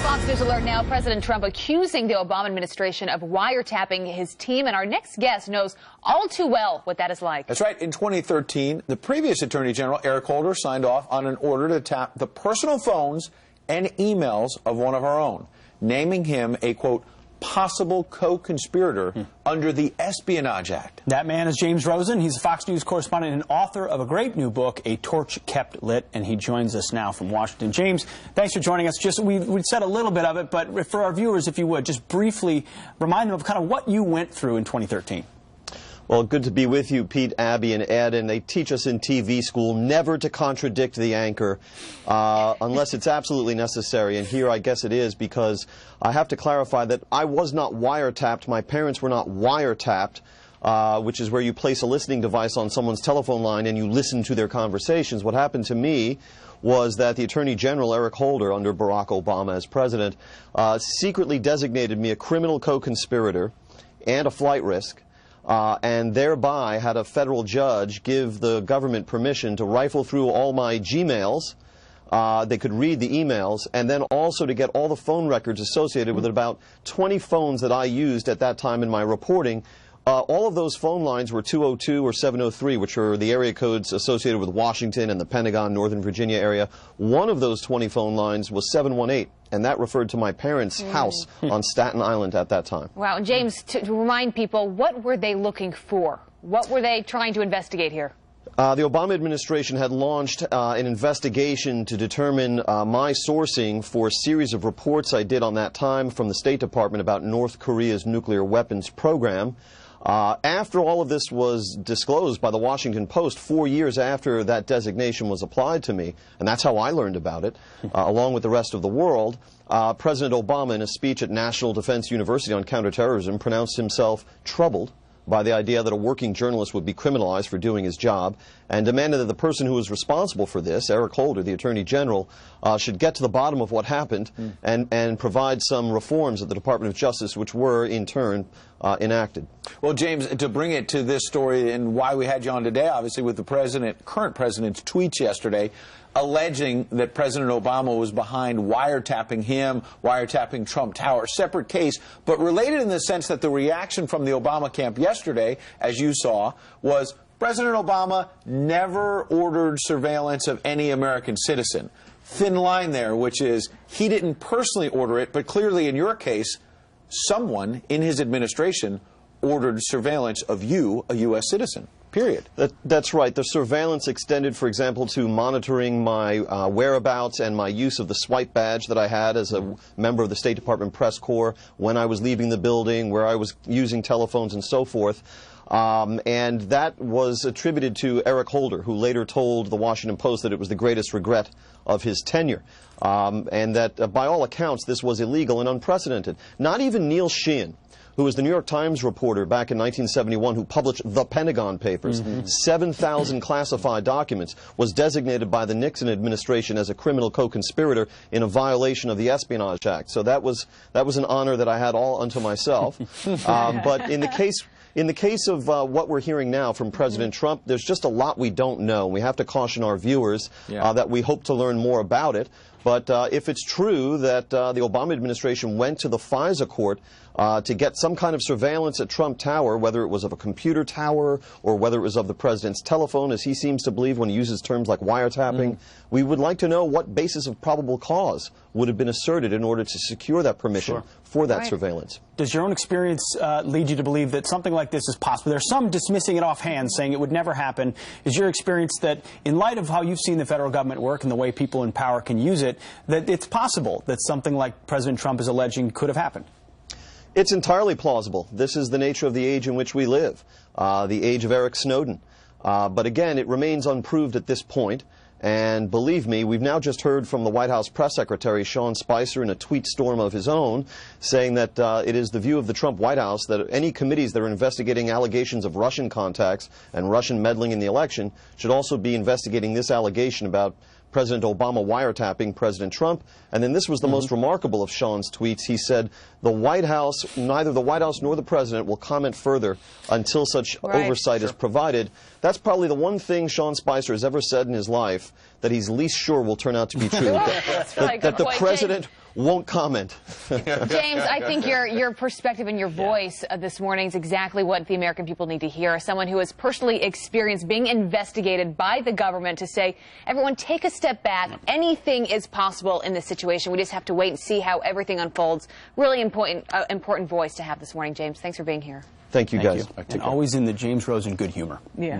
Fox News alert now. President Trump accusing the Obama administration of wiretapping his team, and our next guest knows all too well what that is like. That's right. In 2013, the previous Attorney General, Eric Holder, signed off on an order to tap the personal phones and emails of one of our own, naming him a, quote, possible co-conspirator under the Espionage Act. That man is James Rosen. He's a Fox News correspondent and author of a great new book, A Torch Kept Lit, and he joins us now from Washington. James, thanks for joining us. We said a little bit of it, but for our viewers, if you would, just briefly remind them of kind of what you went through in 2013. Well, good to be with you, Pete, Abby, and Ed. And they teach us in TV school never to contradict the anchor unless it's absolutely necessary. And here I guess it is, because I have to clarify that I was not wiretapped. My parents were not wiretapped, which is where you place a listening device on someone's telephone line and you listen to their conversations. What happened to me was that the Attorney General, Eric Holder, under Barack Obama as president, secretly designated me a criminal co-conspirator and a flight risk. And thereby had a federal judge give the government permission to rifle through all my Gmails. They could read the emails, and then also to get all the phone records associated with about 20 phones that I used at that time in my reporting. All of those phone lines were 202 or 703, which are the area codes associated with Washington and the Pentagon, Northern Virginia area. One of those 20 phone lines was 718, and that referred to my parents' house on Staten Island at that time. Wow. And James, to remind people, what were they looking for? What were they trying to investigate here? The Obama administration had launched an investigation to determine my sourcing for a series of reports I did on that time from the State Department about North Korea's nuclear weapons program. After all of this was disclosed by the Washington Post 4 years after that designation was applied to me, and that's how I learned about it, along with the rest of the world, President Obama, in a speech at National Defense University on counterterrorism, pronounced himself troubled by the idea that a working journalist would be criminalized for doing his job, and demanded that the person who was responsible for this, Eric Holder, the Attorney General, should get to the bottom of what happened and provide some reforms at the Department of Justice, which were, in turn, enacted. Well, James, to bring it to this story and why we had you on today, obviously, with the current president's tweets yesterday, alleging that President Obama was behind wiretapping him, wiretapping Trump Tower. Separate case, but related in the sense that the reaction from the Obama camp yesterday, as you saw, was President Obama never ordered surveillance of any American citizen. Thin line there, which is he didn't personally order it, but clearly in your case, someone in his administration ordered surveillance of you, a U.S. citizen. Period. That's right. The surveillance extended, for example, to monitoring my whereabouts and my use of the swipe badge that I had as a member of the State Department press corps when I was leaving the building, where I was using telephones and so forth. And that was attributed to Eric Holder, who later told the Washington Post that it was the greatest regret of his tenure. And that, by all accounts, this was illegal and unprecedented. Not even Neil Sheehan, who was the New York Times reporter back in 1971 who published the Pentagon Papers, 7,000 classified documents, was designated by the Nixon administration as a criminal co-conspirator in a violation of the Espionage Act. So that was an honor that I had all unto myself. But in the case of what we're hearing now from President Trump, there's just a lot we don't know. We have to caution our viewers that we hope to learn more about it. But if it's true that the Obama administration went to the FISA court to get some kind of surveillance at Trump Tower, whether it was of a computer tower or whether it was of the president's telephone, as he seems to believe when he uses terms like wiretapping, we would like to know what basis of probable cause would have been asserted in order to secure that permission for that surveillance. Does your own experience lead you to believe that something like this is possible? There's some dismissing it offhand, saying it would never happen. Is your experience that, in light of how you've seen the federal government work and the way people in power can use it, that it's possible that something like President Trump is alleging could have happened? It's entirely plausible. This is the nature of the age in which we live, the age of Eric Snowden. But again, it remains unproved at this point. And believe me, we've now just heard from the White House press secretary, Sean Spicer, in a tweet storm of his own, saying that it is the view of the Trump White House that any committees that are investigating allegations of Russian contacts and Russian meddling in the election should also be investigating this allegation about President Obama wiretapping President Trump. And then this was the most remarkable of Sean's tweets. He said, the White House, neither the White House nor the President will comment further until such oversight is provided. That's probably the one thing Sean Spicer has ever said in his life that he's least sure will turn out to be true. That the President won't comment. James, I think your perspective and your voice this morning is exactly what the American people need to hear. Someone who has personally experienced being investigated by the government to say, everyone take a step back. Anything is possible in this situation. We just have to wait and see how everything unfolds. Really important voice to have this morning, James. Thanks for being here. Thank you, guys. And always in the James Rosen good humor. Yeah.